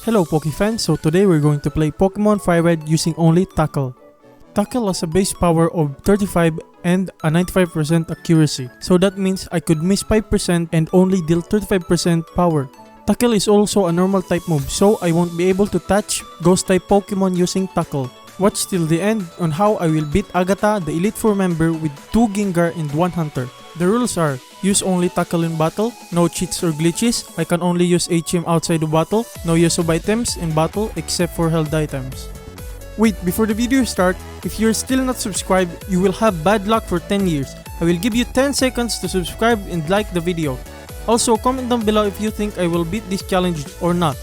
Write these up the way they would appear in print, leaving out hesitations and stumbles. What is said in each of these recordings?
Hello Pokefans, so today we're going to play Pokemon Fire Red using only Tackle. Tackle has a base power of 35 and a 95% accuracy, so that means I could miss 5% and only deal 35% power. Tackle is also a normal type move, so I won't be able to touch ghost type Pokemon using Tackle. Watch till the end on how I will beat Agatha, the Elite Four member, with 2 Gengar and 1 Hunter. The rules are: use only Tackle in battle, no cheats or glitches, I can only use HM outside of battle, no use of items in battle except for held items. Wait, before the video starts, if you're still not subscribed, you will have bad luck for 10 years. I will give you 10 seconds to subscribe and like the video. Also, comment down below if you think I will beat this challenge or not.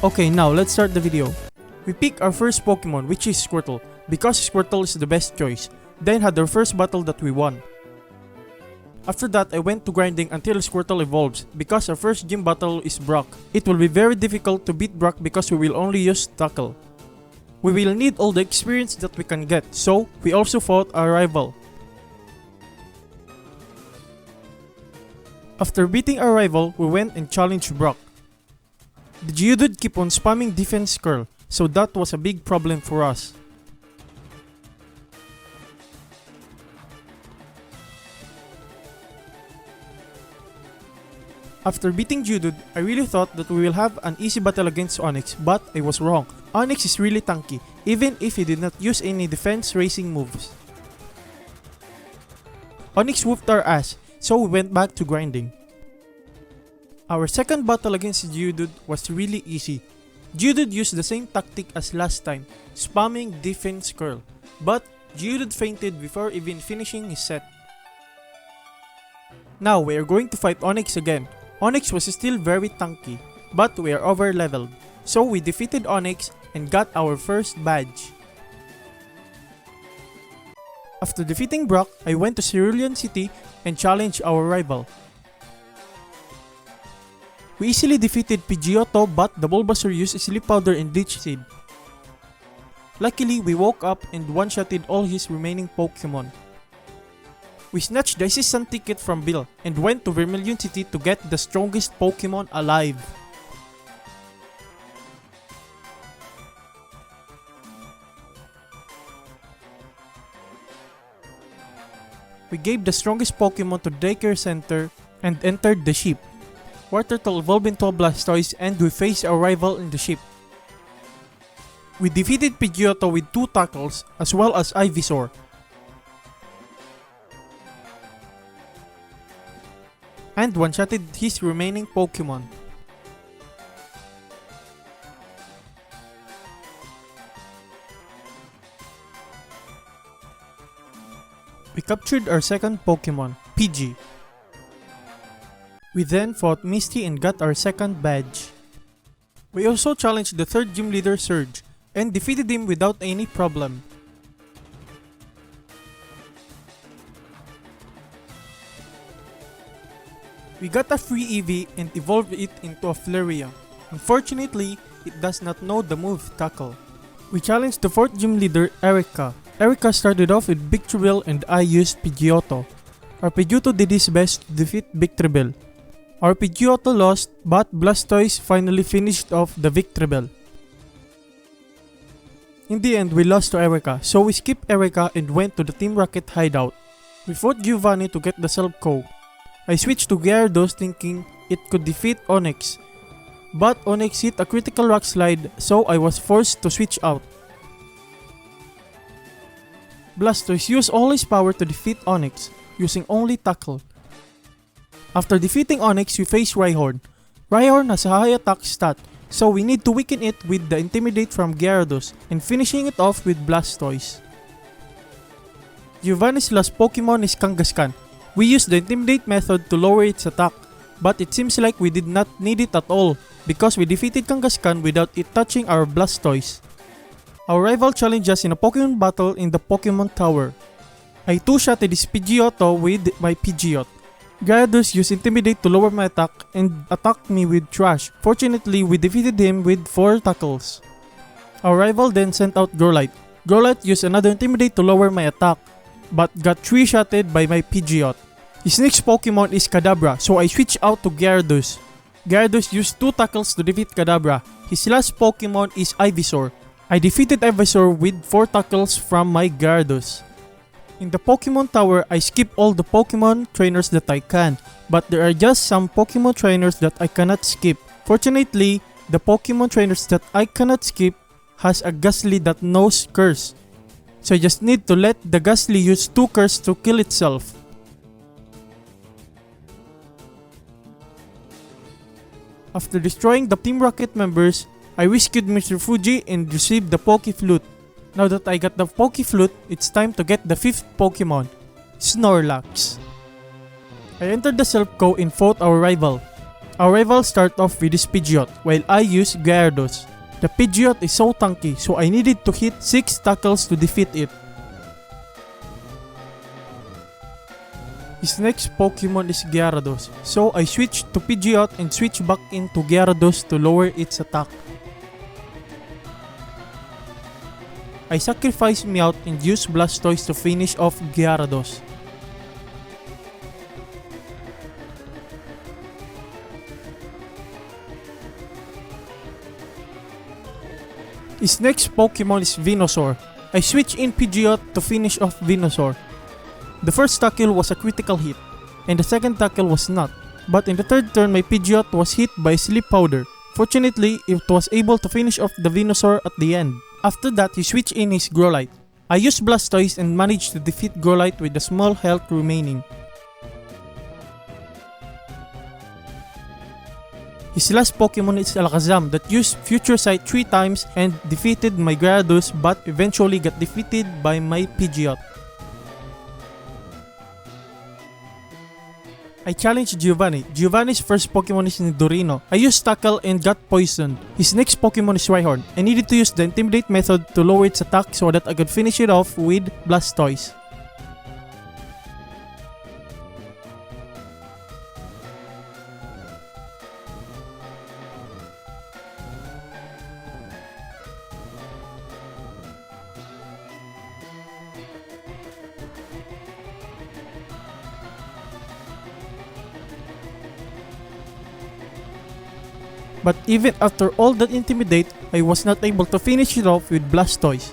Okay, now let's start the video. We pick our first Pokemon, which is Squirtle, because Squirtle is the best choice. Then had our first battle that we won. After that, I went to grinding until Squirtle evolves, because our first gym battle is Brock. It will be very difficult to beat Brock because we will only use Tackle. We will need all the experience that we can get, so we also fought our rival. After beating our rival, we went and challenged Brock. The Geodude keep on spamming defense curl, so that was a big problem for us. After beating Geodude, I really thought that we will have an easy battle against Onix, but I was wrong. Onix is really tanky, even if he did not use any defense raising moves. Onix whooped our ass, so we went back to grinding. Our second battle against Geodude was really easy. Geodude used the same tactic as last time, spamming defense curl, but Geodude fainted before even finishing his set. Now we are going to fight Onix again. Onix was still very tanky, but we are over leveled, so we defeated Onix and got our first badge. After defeating Brock, I went to Cerulean City and challenged our rival. We easily defeated Pidgeotto, but the Bulbasaur used Sleep Powder and Leech Seed. Luckily, we woke up and one-shotted all his remaining Pokemon. We snatched the assistant ticket from Bill and went to Vermilion City to get the strongest Pokemon alive. We gave the strongest Pokemon to the daycare center and entered the ship. Wartortle evolved into a Blastoise and we faced our rival in the ship. We defeated Pidgeotto with 2 tackles as well as Ivysaur. And one-shotted his remaining Pokemon. We captured our second Pokemon, Pidgey. We then fought Misty and got our second badge. We also challenged the third gym leader, Surge, and defeated him without any problem. We got a free Eevee and evolved it into a Flareon. Unfortunately, it does not know the move Tackle. We challenged the fourth gym leader, Erica. Erica started off with Victreebel and I used Pidgeotto. Our Pidgeotto did his best to defeat Victreebel. Our Pidgeotto lost, but Blastoise finally finished off the Victreebel. In the end, we lost to Erica, so we skipped Erica and went to the Team Rocket hideout. We fought Giovanni to get the Self-Co. I switched to Gyarados thinking it could defeat Onix, but Onix hit a critical rock slide, so I was forced to switch out. Blastoise used all his power to defeat Onix, using only Tackle. After defeating Onix, we faced Rhyhorn. Rhyhorn has a high attack stat, so we need to weaken it with the Intimidate from Gyarados and finishing it off with Blastoise. Giovanni's last Pokemon is Kangaskhan. We used the Intimidate method to lower its attack, but it seems like we did not need it at all because we defeated Kangaskhan without it touching our Blastoise. Our rival challenged us in a Pokemon battle in the Pokemon Tower. I two-shotted his Pidgeotto with my Pidgeot. Gyarados used Intimidate to lower my attack and attacked me with Trash. Fortunately, we defeated him with 4 tackles. Our rival then sent out Growlithe. Growlithe used another Intimidate to lower my attack, but got 3-shotted by my Pidgeot. His next Pokemon is Kadabra, so I switch out to Gyarados. Gyarados used 2 tackles to defeat Kadabra. His last Pokemon is Ivysaur. I defeated Ivysaur with 4 tackles from my Gyarados. In the Pokemon Tower, I skip all the Pokemon trainers that I can, but there are just some Pokemon trainers that I cannot skip. Fortunately, the Pokemon trainers that I cannot skip has a Ghastly that knows Curse. So I just need to let the Ghastly use 2 Curse to kill itself. After destroying the Team Rocket members, I rescued Mr. Fuji and received the Poke Flute. Now that I got the Poke Flute, it's time to get the 5th Pokemon, Snorlax. I entered the Silph Co and fought our rival. Our rival start off with his Pidgeot while I use Gyarados. The Pidgeot is so tanky, so I needed to hit 6 tackles to defeat it. His next Pokemon is Gyarados, so I switched to Pidgeot and switched back into Gyarados to lower its attack. I sacrificed Meowth and used Blastoise to finish off Gyarados. His next Pokemon is Venusaur. I switched in Pidgeot to finish off Venusaur. The first tackle was a critical hit, and the second tackle was not. But in the third turn, my Pidgeot was hit by Sleep Powder. Fortunately, it was able to finish off the Venusaur at the end. After that, he switched in his Growlithe. I used Blastoise and managed to defeat Growlithe with a small health remaining. His last Pokemon is Alakazam that used Future Sight 3 times and defeated my Gyarados but eventually got defeated by my Pidgeot. I challenged Giovanni. Giovanni's first Pokemon is Nidorino. I used Tackle and got poisoned. His next Pokemon is Rhyhorn. I needed to use the Intimidate method to lower its attack so that I could finish it off with Blastoise. But even after all that Intimidate, I was not able to finish it off with Blastoise.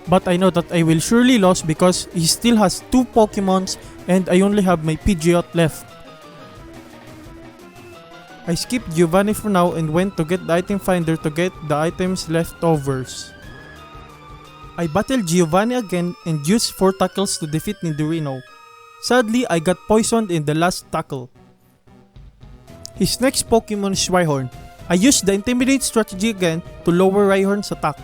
But I know that I will surely lose because he still has 2 Pokemons and I only have my Pidgeot left. I skipped Giovanni for now and went to get the item finder to get the items leftovers. I battled Giovanni again and used 4 tackles to defeat Nidorino. Sadly, I got poisoned in the last tackle. His next Pokemon is Rhyhorn. I used the Intimidate strategy again to lower Rhyhorn's attack.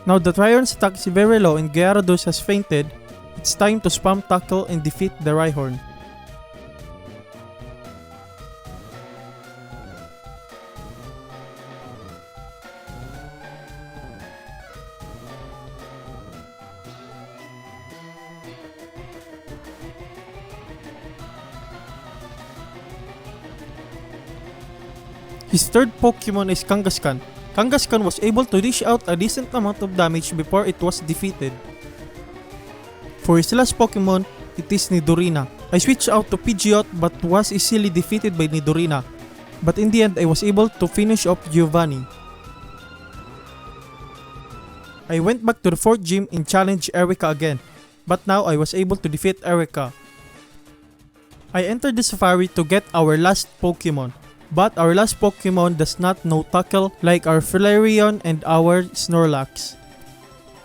Now that Rhyhorn's attack is very low and Gyarados has fainted, it's time to spam Tackle and defeat the Rhyhorn. His third Pokemon is Kangaskhan. Kangaskhan was able to dish out a decent amount of damage before it was defeated. For his last Pokemon, it is Nidorina. I switched out to Pidgeot but was easily defeated by Nidorina. But in the end, I was able to finish off Giovanni. I went back to the 4th gym and challenged Erika again. But now I was able to defeat Erika. I entered the safari to get our last Pokemon. But our last Pokemon does not know Tackle like our Flareon and our Snorlax.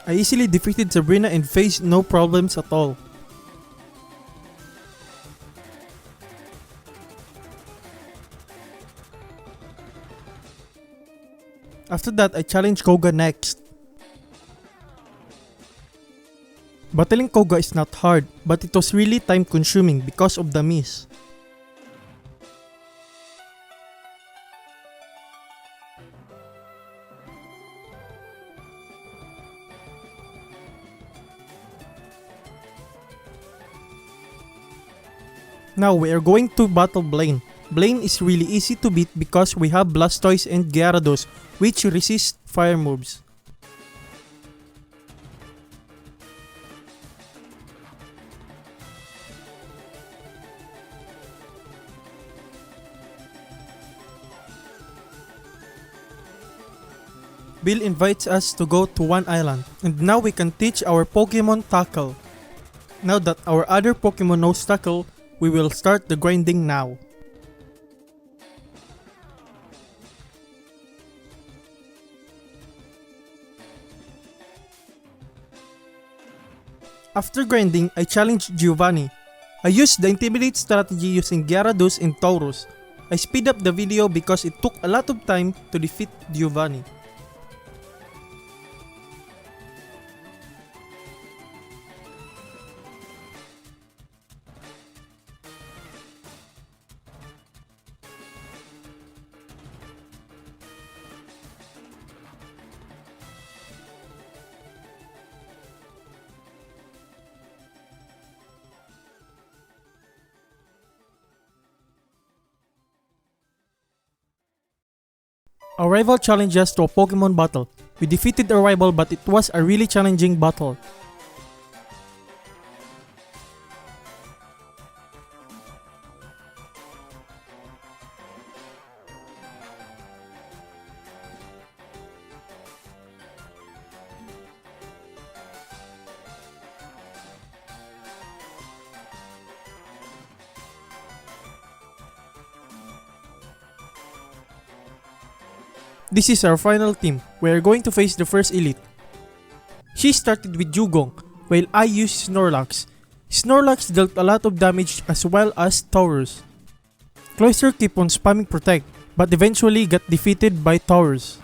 I easily defeated Sabrina and faced no problems at all. After that, I challenged Koga next. Battling Koga is not hard, but it was really time consuming because of the miss. Now we are going to battle Blaine. Blaine is really easy to beat because we have Blastoise and Gyarados, which resist fire moves. Bill invites us to go to one island, and now we can teach our Pokemon Tackle. Now that our other Pokemon knows Tackle, we will start the grinding now. After grinding, I challenged Giovanni. I used the Intimidate strategy using Gyarados and Taurus. I speed up the video because it took a lot of time to defeat Giovanni. Our rival challenged us to a Pokemon battle. We defeated our rival, but it was a really challenging battle. This is our final team. We are going to face the first elite. She started with Dugong, while I used Snorlax. Snorlax dealt a lot of damage as well as Taurus. Cloyster kept on spamming Protect, but eventually got defeated by Taurus.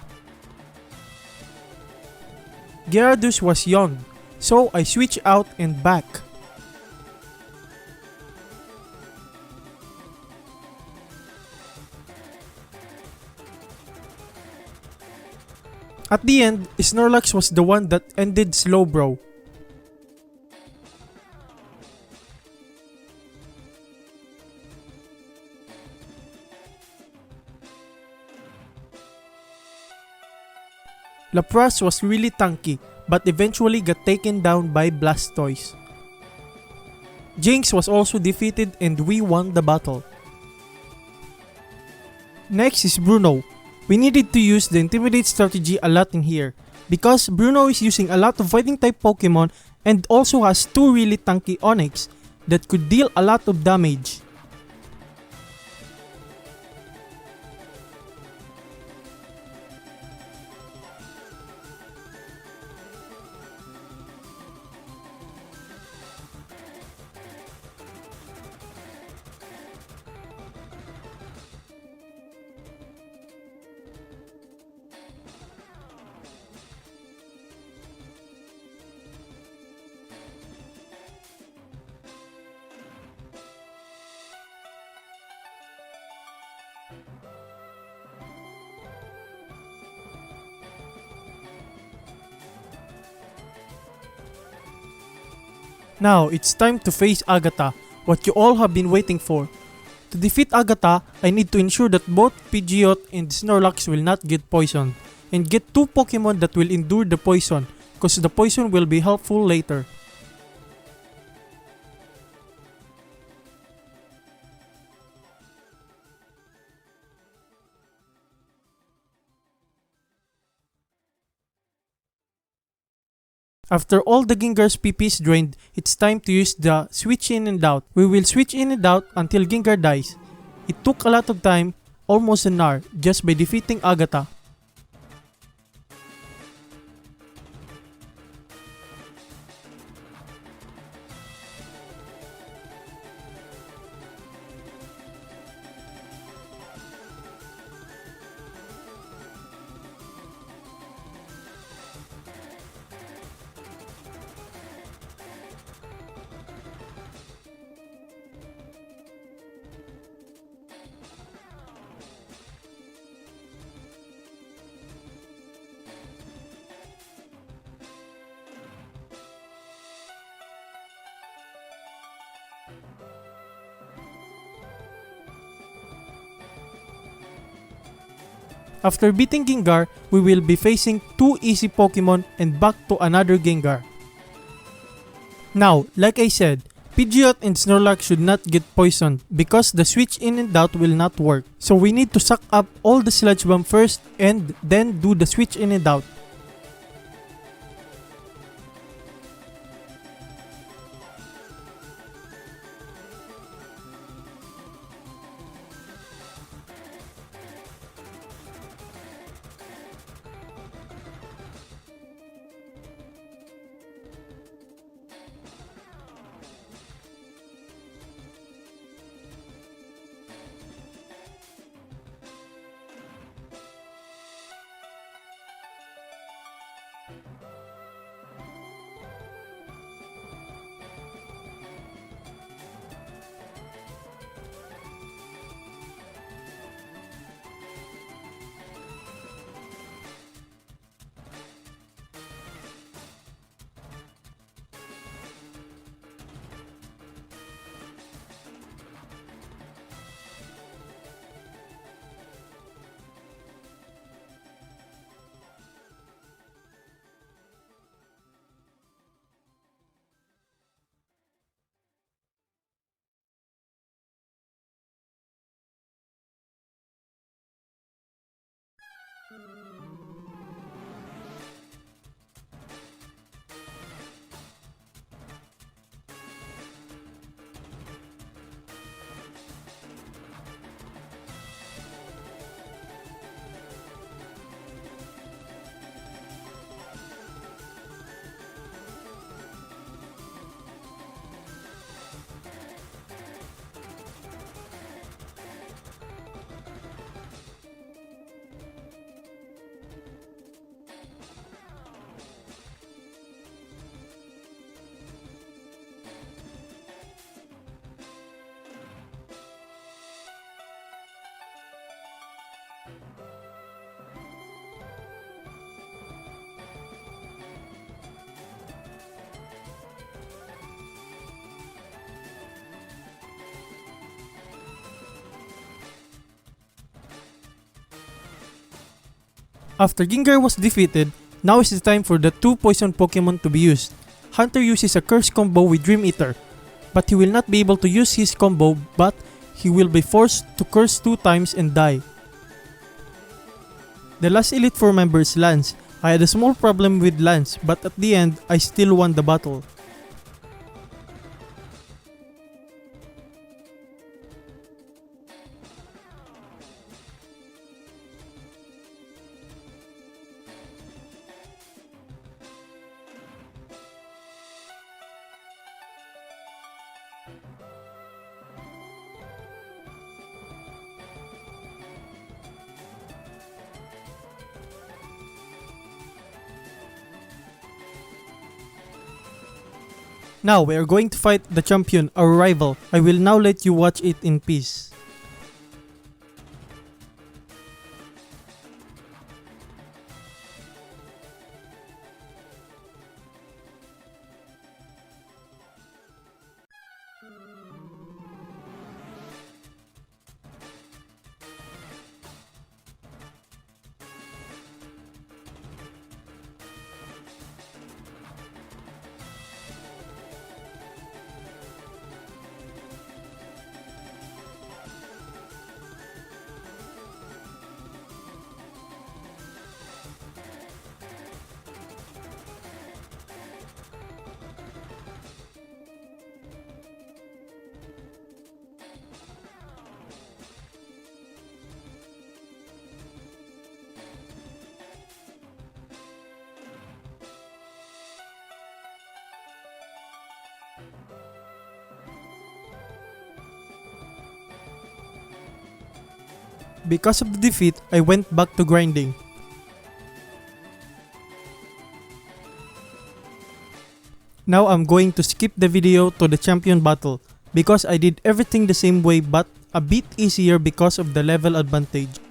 Gyarados was young, so I switched out and back. At the end, Snorlax was the one that ended Slowbro. Lapras was really tanky, but eventually got taken down by Blastoise. Jinx was also defeated and we won the battle. Next is Bruno. We needed to use the Intimidate strategy a lot in here, because Bruno is using a lot of fighting type Pokemon and also has 2 really tanky Onix that could deal a lot of damage. Now, it's time to face Agatha, what you all have been waiting for. To defeat Agatha, I need to ensure that both Pidgeot and Snorlax will not get poisoned, and get 2 Pokemon that will endure the poison, cause the poison will be helpful later. After all the Gengar's PP is drained, it's time to use the switch in and out. We will switch in and out until Gengar dies. It took a lot of time, almost an hour, just by defeating Agatha. After beating Gengar, we will be facing 2 easy Pokemon and back to another Gengar. Now, like I said, Pidgeot and Snorlax should not get poisoned because the switch in and out will not work. So we need to suck up all the Sludge Bomb first and then do the switch in and out. After Gengar was defeated, now is the time for the 2 poison Pokemon to be used. Hunter uses a curse combo with Dream Eater, but he will not be able to use his combo, but he will be forced to curse 2 times and die. The last Elite Four member is Lance. I had a small problem with Lance, but at the end, I still won the battle. Now we are going to fight the champion, our rival. I will now let you watch it in peace. Because of the defeat, I went back to grinding. Now I'm going to skip the video to the champion battle because I did everything the same way but a bit easier because of the level advantage.